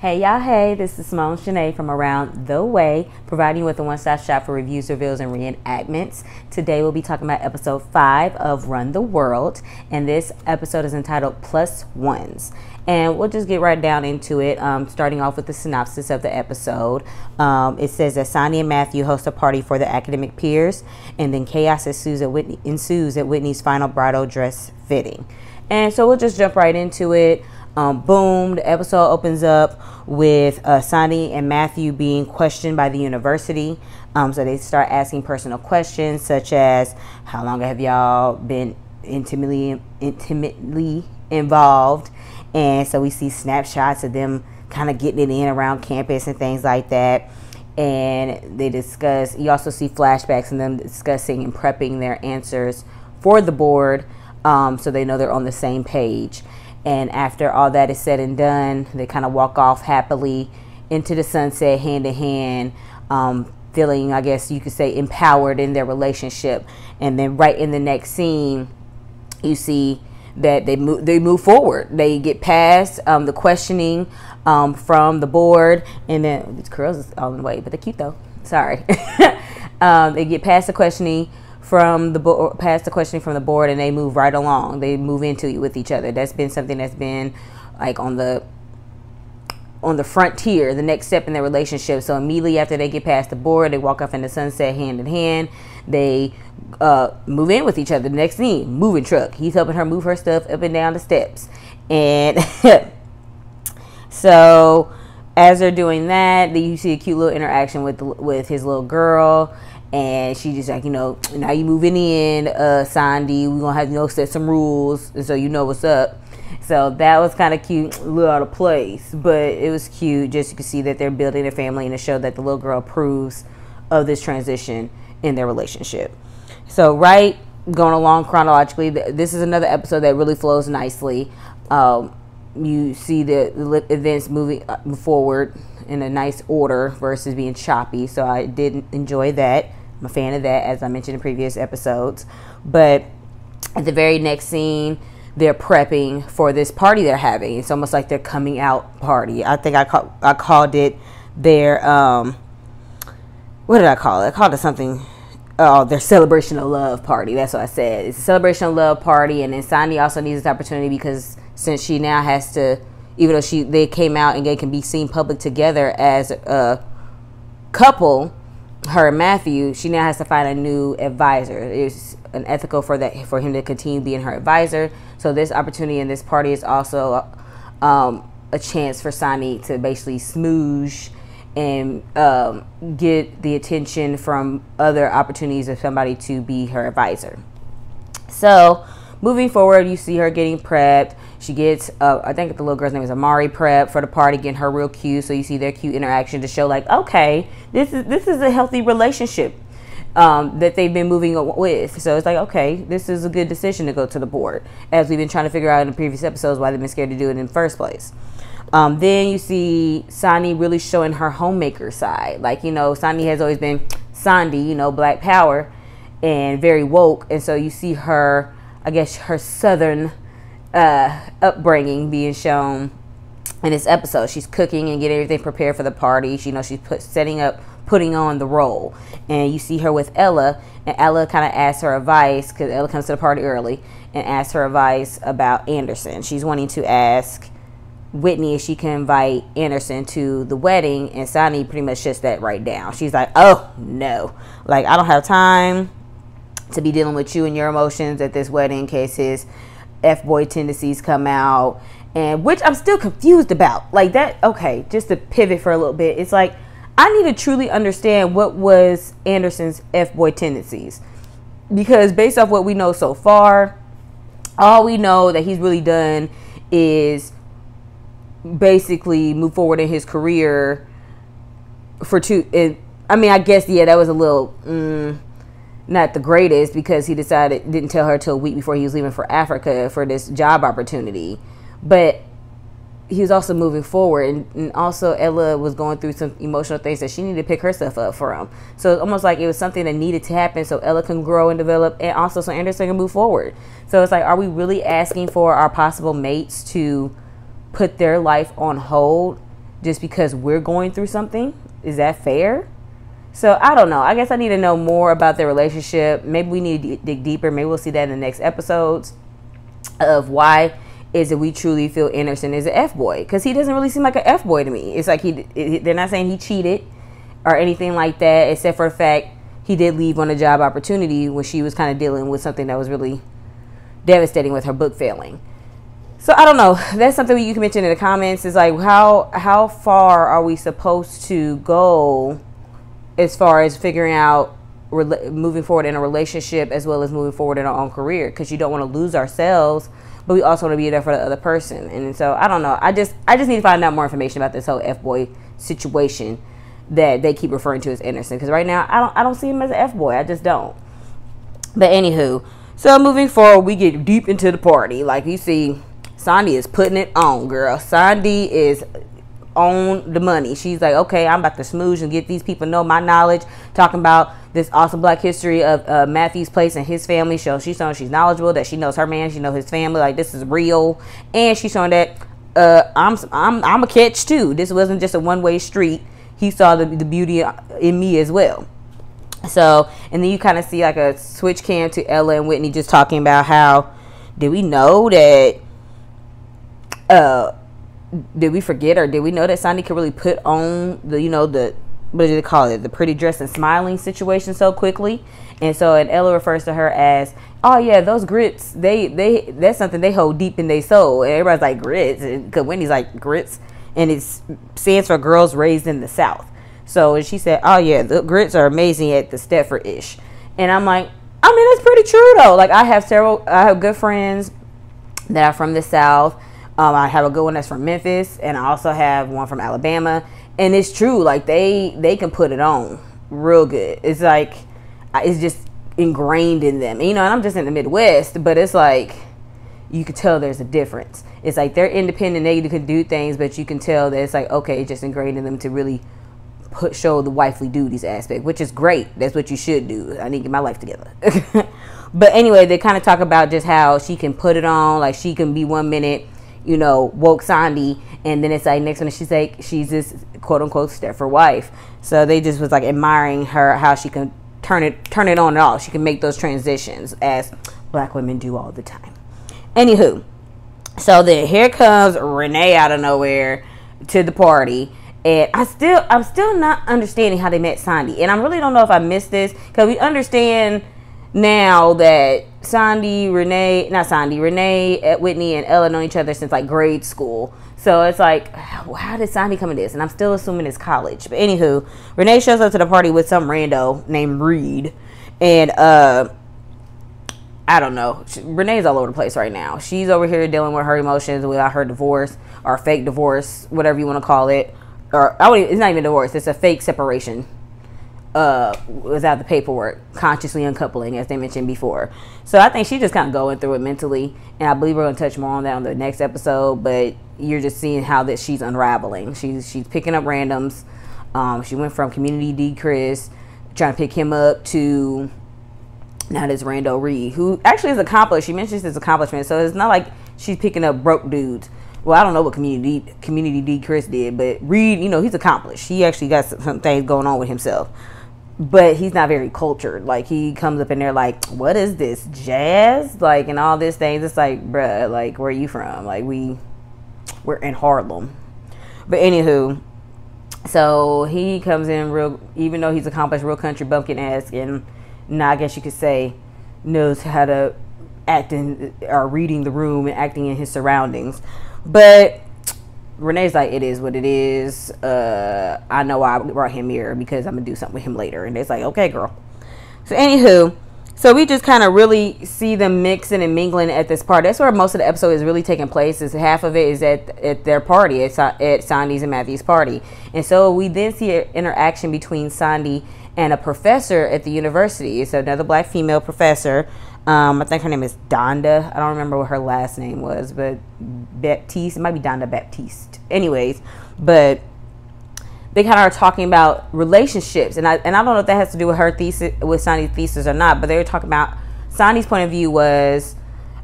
Hey y'all, hey, this is Simone Shanae from Around the Way, providing you with a one-stop shop for reviews, reveals, and reenactments. Today we'll be talking about episode 5 of Run the World, and this episode is entitled Plus Ones. And we'll just get right down into it, starting off with the synopsis of the episode. It says that Sondi and Matthew host a party for the academic peers, and then chaos ensues at Whitney's final bridal dress fitting. And so we'll just jump right into it. Boom, the episode opens up with Sondi and Matthew being questioned by the university. So they start asking personal questions such as, how long have y'all been intimately involved? And so we see snapshots of them kind of getting it in around campus and things like that. And they discuss, you also see flashbacks of them discussing and prepping their answers for the board, so they know they're on the same page. And after all that is said and done, they kind of walk off happily into the sunset, hand in hand, feeling, I guess you could say, empowered in their relationship. And then right in the next scene, you see that they move forward. They get past the questioning from the board, and then these curls is all in the way, but they're cute though. Sorry. They get past the questioning from the board, and they move right along. They move into it with each other. That's been something that's been like on the frontier, the next step in their relationship. So immediately after they get past the board, they walk off in the sunset hand in hand. They move in with each other. The next scene, moving truck. He's helping her move her stuff up and down the steps. And so as they're doing that, you see a cute little interaction with his little girl. And she just like, now you moving in, Sondi, we're going to have, set some rules, and so you know what's up. So that was kind of cute, a little out of place, but it was cute. Just you can see that they're building a family, and to show that the little girl approves of this transition in their relationship. So going along chronologically, this is another episode that really flows nicely. You see the events moving forward in a nice order versus being choppy. So I did enjoy that. I'm a fan of that, as I mentioned in previous episodes. But at the very next scene, they're prepping for this party they're having. It's almost like their coming out party. I think I called it their, what did I call it? I called it something, their celebration of love party. That's what I said. It's a celebration of love party. And then Sondi also needs this opportunity because since she now has to, even though they came out and they can be seen public together as a couple, her and Matthew, she now has to find a new advisor. It's unethical for him to continue being her advisor. So this opportunity in this party is also a chance for Sondi to basically smoosh and get the attention from other opportunities of somebody to be her advisor. So moving forward, you see her getting prepped. She gets, I think the little girl's name is Amari, prep for the party, getting her real cute. So you see their cute interaction to show like, okay, this is a healthy relationship that they've been moving with. So it's like, okay, this is a good decision to go to the board, as we've been trying to figure out in the previous episodes why they've been scared to do it in the first place. Then you see Sondi really showing her homemaker side. Like, Sondi has always been Sondi, Black Power, and very woke. And so you see her, I guess, her Southern upbringing being shown in this episode. She's cooking and getting everything prepared for the party. She's putting on the role. And you see her with Ella, and Ella kind of asks her advice, because Ella comes to the party early, and asks her advice about Anderson. She's wanting to ask Whitney if she can invite Anderson to the wedding, and Sondi pretty much shuts that right down. She's like, oh no, like, I don't have time to be dealing with you and your emotions at this wedding in case his F-boy tendencies come out, and which I'm still confused about. Like that, okay, just to pivot for a little bit, it's like, I need to truly understand what was Anderson's F-boy tendencies, because based off what we know so far, all we know that he's really done is basically move forward in his career I guess, yeah, that was a little not the greatest, because he didn't tell her till a week before he was leaving for Africa for this job opportunity. But he was also moving forward, and also Ella was going through some emotional things that she needed to pick herself up from. So it's almost like it was something that needed to happen so Ella can grow and develop, and also so Anderson can move forward. So it's like, are we really asking for our possible mates to put their life on hold just because we're going through something. Is that fair? So I don't know. I guess I need to know more about their relationship. Maybe we need to dig deeper. Maybe we'll see that in the next episodes of why is it we truly feel Anderson is an F-boy. Because he doesn't really seem like an F-boy to me. It's like they're not saying he cheated or anything like that, except for the fact he did leave on a job opportunity when she was kind of dealing with something that was really devastating with her book failing. So I don't know. That's something you can mention in the comments. Is like how far are we supposed to go as far as figuring out moving forward in a relationship as well as moving forward in our own career, because you don't want to lose ourselves, but we also want to be there for the other person. And so I don't know. I just need to find out more information about this whole F-boy situation that they keep referring to as Anderson, because right now I don't see him as an F-boy. I just don't. But anywho, so moving forward, we get deep into the party. Like you see, Sondi is putting it on, girl. Sondi is on the money. She's like, okay, I'm about to smooch and get these people know my knowledge, talking about this awesome black history of Matthew's place and his family. So she's showing she's knowledgeable, that she knows her man, she knows his family, like this is real. And she's showing that I'm a catch too. This wasn't just a one-way street. He saw the beauty in me as well. So, and then you kind of see like a switch cam to Ella and Whitney just talking about how did we know that did we forget, or did we know that Sondi could really put on the, you know, the, what do they call it, the pretty dressed and smiling situation so quickly? And so, and Ella refers to her as, oh yeah, those grits, they that's something they hold deep in their soul. And everybody's like, grits, because Wendy's like, grits, and it stands for girls raised in the South. So, and she said, oh yeah, the grits are amazing at the Stepford-ish. And I'm like, I mean, that's pretty true though. Like I have good friends that are from the South. I have a good one that's from Memphis, and I also have one from Alabama. And it's true, like they can put it on real good. It's like, it's just ingrained in them. You know, and I'm just in the Midwest, but it's like, you can tell there's a difference. It's like they're independent, they can do things, but you can tell that it's like, okay, it's just ingrained in them to really show the wifely duties aspect, which is great. That's what you should do. I need to get my life together. But anyway, they kind of talk about just how she can put it on, like she can be 1 minute, you know, woke Sondi, and then it's like next minute she's like, she's this quote unquote Stepford wife. So they just was like admiring her, how she can turn it on and off. She can make those transitions as black women do all the time. Anywho, so then here comes Renee out of nowhere to the party, and I'm still not understanding how they met Sondi, and I really don't know if I missed this, because we understand now that Renee, Whitney, and Ella know each other since like grade school. So it's like, how did Sondi come in this? And I'm still assuming it's college. But anywho, Renee shows up to the party with some rando named Reid. And I don't know. Renee's all over the place right now. She's over here dealing with her emotions without her divorce, or fake divorce, whatever you want to call it. Or it's not even divorce. It's a fake separation. Without the paperwork, consciously uncoupling, as they mentioned before. So I think she's just kind of going through it mentally, and I believe we're going to touch more on that on the next episode. But you're just seeing how that she's unraveling. She's picking up randoms. She went from Community D Chris, trying to pick him up, to now this Rando Reid, who actually is accomplished. She mentions his accomplishment, so it's not like she's picking up broke dudes. Well, I don't know what Community D Chris did, but Reid, you know, he's accomplished. He actually got some things going on with himself. But he's not very cultured. Like, he comes up in there like, what is this, jazz? Like, and all this things. It's like, bruh, like, where are you from? Like, we're in Harlem. But anywho, so he comes in real, even though he's accomplished, real country bumpkin-esque, and now I guess you could say knows how to act in, or reading the room and acting in his surroundings. But Renee's like, it is what it is. I know why I brought him here, because I'm going to do something with him later. And it's like, okay, girl. So anywho, so we just kind of really see them mixing and mingling at this party. That's where most of the episode is really taking place. Is half of it is at their party, at Sondi's and Matthew's party. And so we then see an interaction between Sondi and a professor at the university. It's another black female professor. I think her name is Donda. I don't remember what her last name was, but Baptiste. It might be Donda Baptiste. Anyways, but they kind of are talking about relationships, and I don't know if that has to do with her thesis, with Sondi's thesis or not. But they were talking about Sondi's point of view was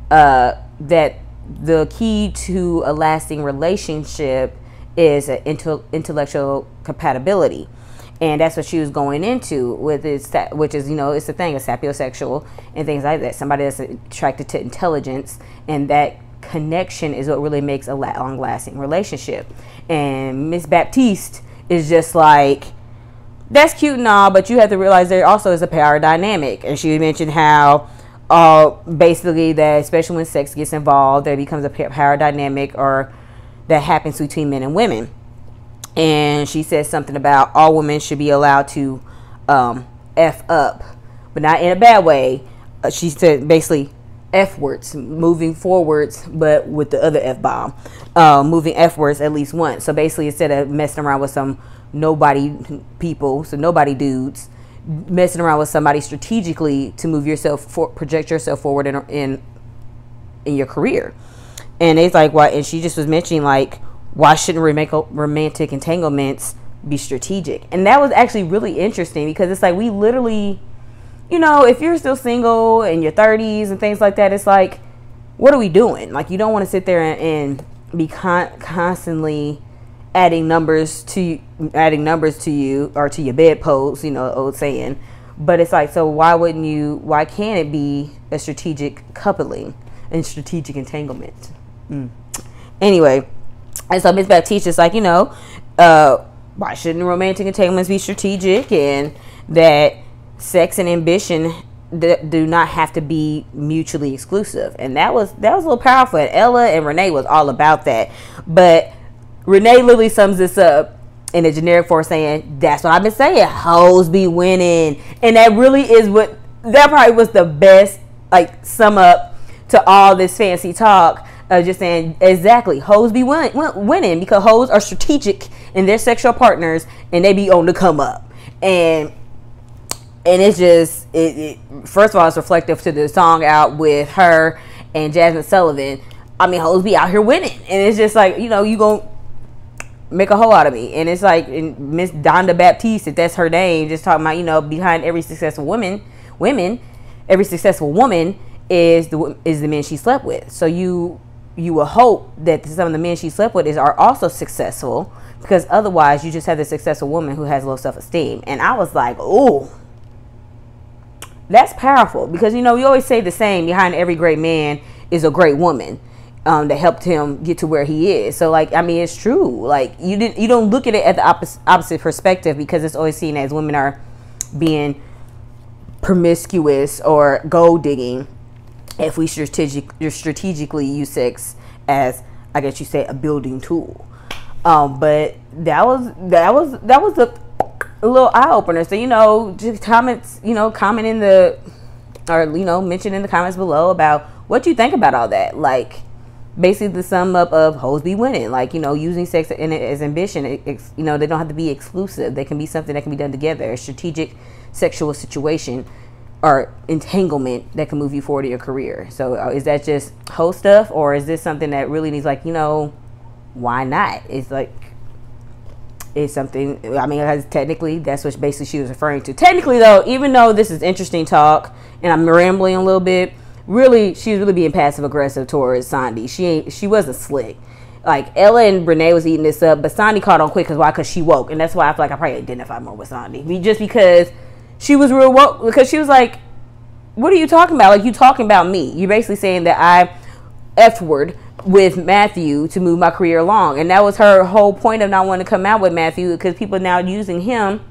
that the key to a lasting relationship is an intellectual compatibility. And that's what she was going into with this, which is, you know, it's the thing, it's sapiosexual and things like that. Somebody that's attracted to intelligence, and that connection is what really makes a long-lasting relationship. And Miss Baptiste is just like, that's cute and all, but you have to realize there also is a power dynamic. And she mentioned how basically that, especially when sex gets involved, there becomes a power dynamic or that happens between men and women. And she says something about all women should be allowed to F up, but not in a bad way. She said basically F-words, moving forwards, but with the other F-bomb, moving F-words at least once. So basically, instead of messing around with some nobody people, so nobody dudes, messing around with somebody strategically to move yourself, project yourself forward in your career. And it's like, why? And she just was mentioning, like, why shouldn't romantic entanglements be strategic? And that was actually really interesting, because it's like, we literally, you know, if you're still single in your 30s and things like that, it's like, what are we doing? Like, you don't want to sit there and be constantly adding numbers to you or to your bedpost, you know, old saying. But it's like, so why can't it be a strategic coupling and strategic entanglement? Anyway, and so Miss Baptiste is like, you know, why shouldn't romantic entanglements be strategic, and that sex and ambition do not have to be mutually exclusive. And that was a little powerful. And Ella and Renee was all about that. But Renee literally sums this up in a generic form, saying, that's what I've been saying, hoes be winning. And that really is that probably was the best, like, sum up to all this fancy talk of just saying, exactly, hoes be winning, because hoes are strategic in their sexual partners, and they be on the come up. And it's just, first of all, it's reflective to the song out with her and Jasmine Sullivan. I mean, hoes be out here winning. And it's just like, you know, you gonna make a hoe out of me. And it's like, Miss Donda Baptiste, if that's her name, just talking about, you know, behind every successful woman is the men she slept with. So you will hope that some of the men she slept with are also successful, because otherwise you just have the successful woman who has low self-esteem. And I was like, oh, that's powerful, because, you know, we always say the same, behind every great man is a great woman that helped him get to where he is. So, like, I mean, it's true. Like, you don't look at it at the opposite perspective, because it's always seen as women are being promiscuous or gold digging if we strategically use sex as, I guess you say, a building tool. But that was a little eye opener. So, you know, just comment in the, or, you know, mention in the comments below about what you think about all that. Like, basically the sum up of hoes be winning. Like, you know, using sex in it as ambition, you know, they don't have to be exclusive. They can be something that can be done together. A strategic sexual situation or entanglement that can move you forward in your career. So is that just hoe stuff, or is this something that really needs, like, you know, why not? It's like, it's something, I mean, technically that's what basically she was referring to. Technically, though, even though this is interesting talk and I'm rambling a little bit, really, she was really being passive aggressive towards Sondi. She wasn't slick. Like, Ella and Renee was eating this up, but Sondi caught on quick, because she woke. And that's why I feel like I probably identified more with Sondi. Just because she was real woke, because she was like, what are you talking about? Like, you talking about me. You're basically saying that I F-word with Matthew to move my career along. And that was her whole point of not wanting to come out with Matthew, because people are now using him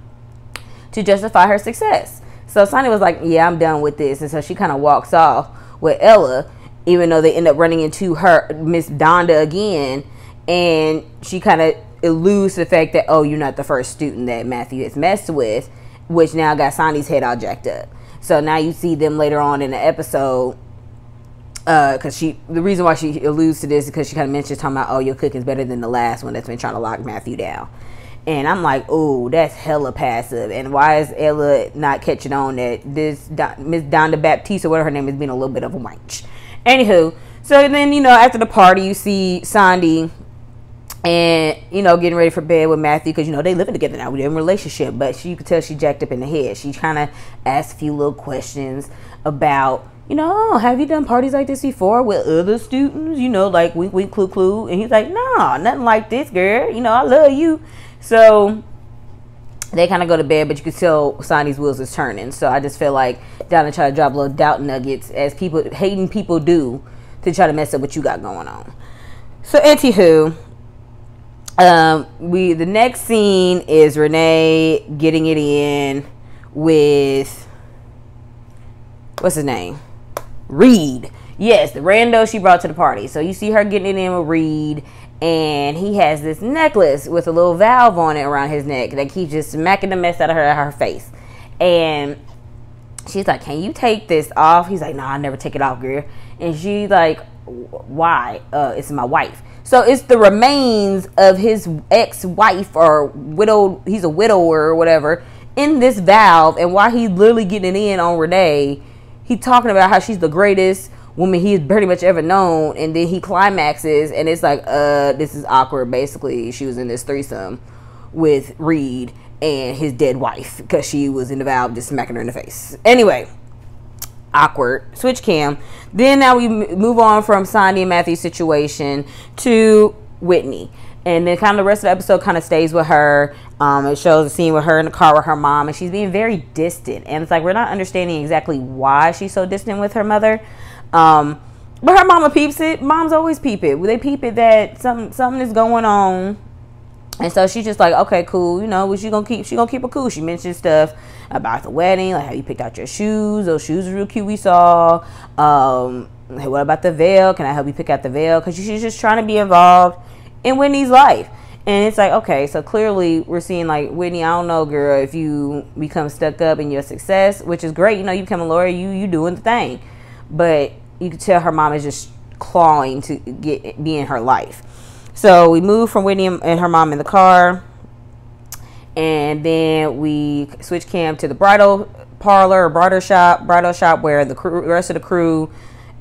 to justify her success. So Sondi was like, yeah, I'm done with this. And so she kind of walks off with Ella, even though they end up running into her, Miss Donda, again. And she kind of alludes to the fact that, oh, you're not the first student that Matthew has messed with, which now got Sondi's head all jacked up. So now you see them later on in the episode, because the reason why she alludes to this is because she kind of mentions talking about, oh, your cooking's better than the last one that's been trying to lock Matthew down. And I'm like, oh, that's hella passive. And why is Ella not catching on that this Miss Donda Baptiste, or whatever her name is, being a little bit of a wench? Anywho, so then, you know, after the party, you see Sondi and, you know, getting ready for bed with Matthew, because, you know, they living together now, they're in a relationship. But you could tell she jacked up in the head. She kind of asked a few little questions about you know, oh, have you done parties like this before with other students? You know, like wink, wink, clue, clue. And he's like, nah, nothing like this, girl. You know, I love you. So they kind of go to bed, but you can tell Sondi's wheels is turning. So I just feel like Donna tried to drop little doubt nuggets, as hating people do, to try to mess up what you got going on. So anywho, the next scene is Renee getting it in with, what's his name? Reid. Yes, the rando she brought to the party. So you see her getting it in with Reid, and he has this necklace with a little valve on it around his neck that keeps just smacking the mess out of her face. And she's like, can you take this off? He's like, no, I never take it off, girl. And she's like, why? It's my wife. So it's the remains of his ex-wife or widowed, he's a widower or whatever, in this valve. And while he's literally getting it in on Renee, he's talking about how she's the greatest woman he's pretty much ever known. And then he climaxes, and it's like, this is awkward. Basically, she was in this threesome with Reid and his dead wife because she was in the valve just smacking her in the face. Anyway, awkward. Switch cam. Then now we move on from Sondi and Matthew's situation to Whitney. And then kind of the rest of the episode kind of stays with her. It shows a scene with her in the car with her mom, and she's being very distant. And it's like we're not understanding exactly why she's so distant with her mother. But her mama peeps it. Moms always peep it. They peep it that something is going on. And so she's just like, okay, cool. You know, she gonna keep her cool. She mentioned stuff about the wedding, like how you picked out your shoes. Those shoes are real cute. We saw. Hey, what about the veil? Can I help you pick out the veil? Because she's just trying to be involved in Whitney's life. And it's like, okay, so clearly we're seeing like, Whitney, I don't know, girl, if you become stuck up in your success, which is great. You know, you become a lawyer, you doing the thing. But you can tell her mom is just clawing to be in her life. So we move from Whitney and her mom in the car, and then we switch cam to the bridal parlor or bridal shop where the rest of the crew,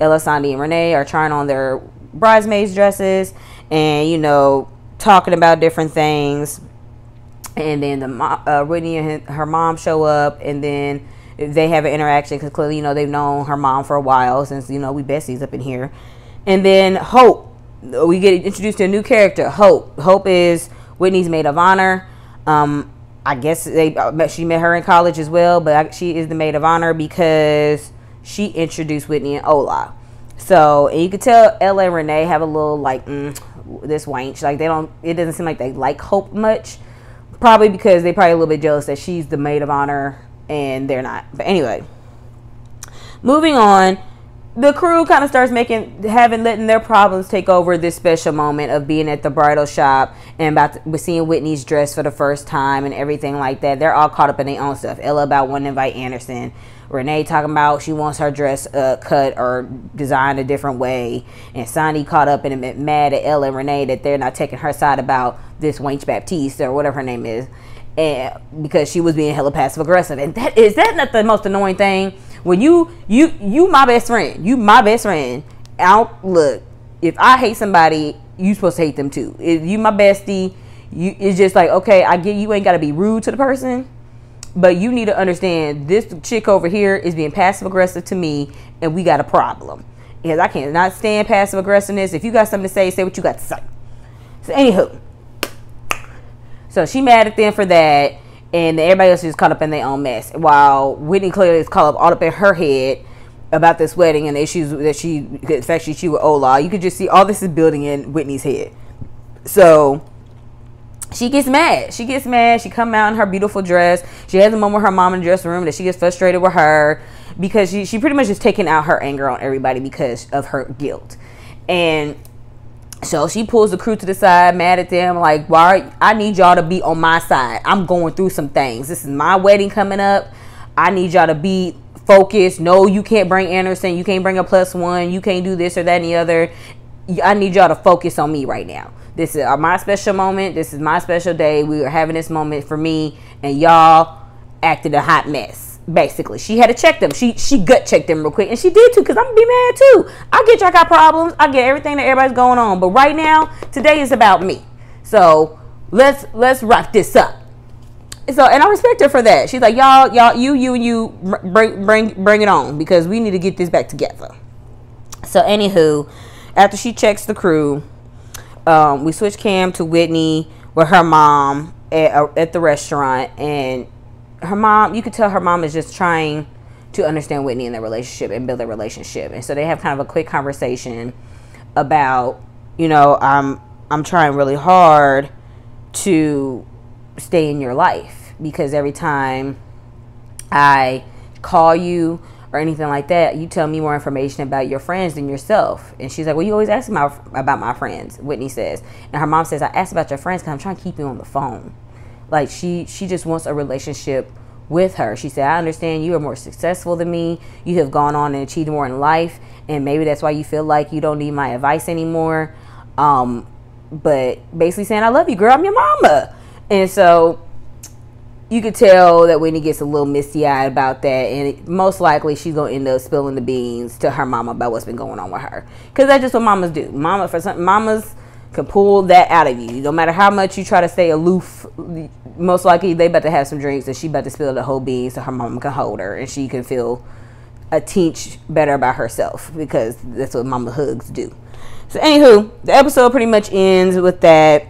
Ella, Sondi, and Renee, are trying on their bridesmaids dresses and, you know, talking about different things. And then Whitney and her mom show up, and then they have an interaction because clearly, you know, they've known her mom for a while since, you know, we besties up in here. And then Hope. We get introduced to a new character, Hope. Hope is Whitney's maid of honor. I guess she met her in college as well, but she is the maid of honor because she introduced Whitney and Ola. So, and you can tell Ella and Renee have a little like, this wench. Like it doesn't seem like they like Hope much. Probably because they're probably a little bit jealous that she's the maid of honor and they're not. But anyway, moving on. The crew kind of starts letting their problems take over this special moment of being at the bridal shop and seeing Whitney's dress for the first time and everything like that. They're all caught up in their own stuff. Ella about wanting to invite Anderson. Renee talking about she wants her dress cut or designed a different way. And Sondi caught up and mad at Ella and Renee that they're not taking her side about this wench Baptiste or whatever her name is. And because she was being hella passive aggressive. And is that not the most annoying thing? When you my best friend, look, if I hate somebody, you supposed to hate them too. If you my bestie, it's just like, okay, I get you ain't got to be rude to the person, but you need to understand this chick over here is being passive aggressive to me, and we got a problem. Because I cannot stand passive aggressiveness. If you got something to say what you got to say. So anywho, so she mad at them for that. And everybody else is caught up in their own mess. While Whitney clearly is caught up all up in her head about this wedding and the issues that she with Ola. You could just see all this is building in Whitney's head. So she gets mad. She come out in her beautiful dress. She has a moment with her mom in the dressing room that she gets frustrated with her because she pretty much is taking out her anger on everybody because of her guilt. And so she pulls the crew to the side, mad at them, like, why? I need y'all to be on my side. I'm going through some things. This is my wedding coming up. I need y'all to be focused. No, you can't bring Anderson. You can't bring a +1. You can't do this or that and the other. I need y'all to focus on me right now. This is my special moment. This is my special day. We are having this moment for me, and y'all acted a hot mess. Basically, she had to check them. She gut checked them real quick, and she did too. Cause I'm gonna be mad too. I get y'all got problems. I get everything that everybody's going on, but right now, today is about me. So let's wrap this up. So, and I respect her for that. She's like, y'all, you bring it on, because we need to get this back together. So, anywho, after she checks the crew, we switch cam to Whitney with her mom at the restaurant, and her mom, you could tell her mom is just trying to understand Whitney and their relationship and build their relationship. And so they have kind of a quick conversation about, you know, I'm trying really hard to stay in your life, because every time I call you or anything like that, you tell me more information about your friends than yourself. And she's like, well, you always ask me about my friends, Whitney says. And her mom says, I asked about your friends because I'm trying to keep you on the phone. Like, she just wants a relationship with her. She said, I understand you are more successful than me. You have gone on and achieved more in life, and maybe that's why you feel like you don't need my advice anymore. But basically saying, I love you, girl. I'm your mama. And so you could tell that Whitney gets a little misty-eyed about that, and most likely she's going to end up spilling the beans to her mama about what's been going on with her. Because that's just what mamas do. Mamas can pull that out of you. No matter how much you try to stay aloof, most likely they about to have some drinks and she about to spill the whole beans so her mama can hold her and she can feel a teach better about herself, because that's what mama hugs do. So anywho, the episode pretty much ends with that.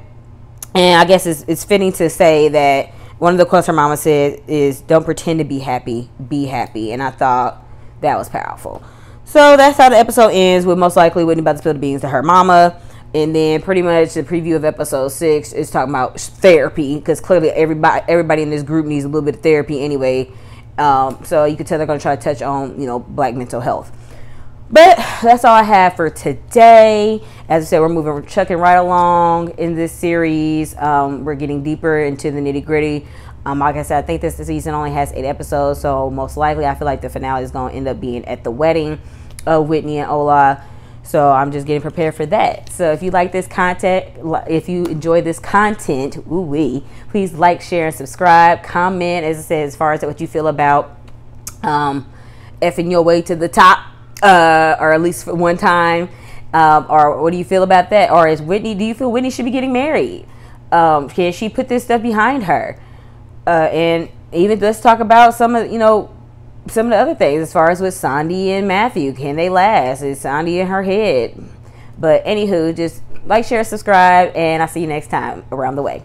And I guess it's fitting to say that one of the quotes her mama said is, don't pretend to be happy, be happy. And I thought that was powerful. So that's how the episode ends, with most likely Whitney about to spill the beans to her mama. And then pretty much the preview of episode 6 is talking about therapy, because clearly everybody in this group needs a little bit of therapy anyway. So you can tell they're going to try to touch on, you know, black mental health. But that's all I have for today. As I said, we're chucking right along in this series. We're getting deeper into the nitty gritty. Like I said, I think this season only has 8 episodes, so most likely I feel like the finale is going to end up being at the wedding of Whitney and Ola. So I'm just getting prepared for that. So if you like this content, if you enjoy this content, please like, share, and subscribe. Comment, as I said, as far as what you feel about effing your way to the top, or at least for one time. Or what do you feel about that? Or do you feel Whitney should be getting married? Can she put this stuff behind her? And even let's talk about some of the other things as far as with Sondi and Matthew. Can they last? Is Sondi in her head? But anywho, just like, share, subscribe, and I'll see you next time around the way.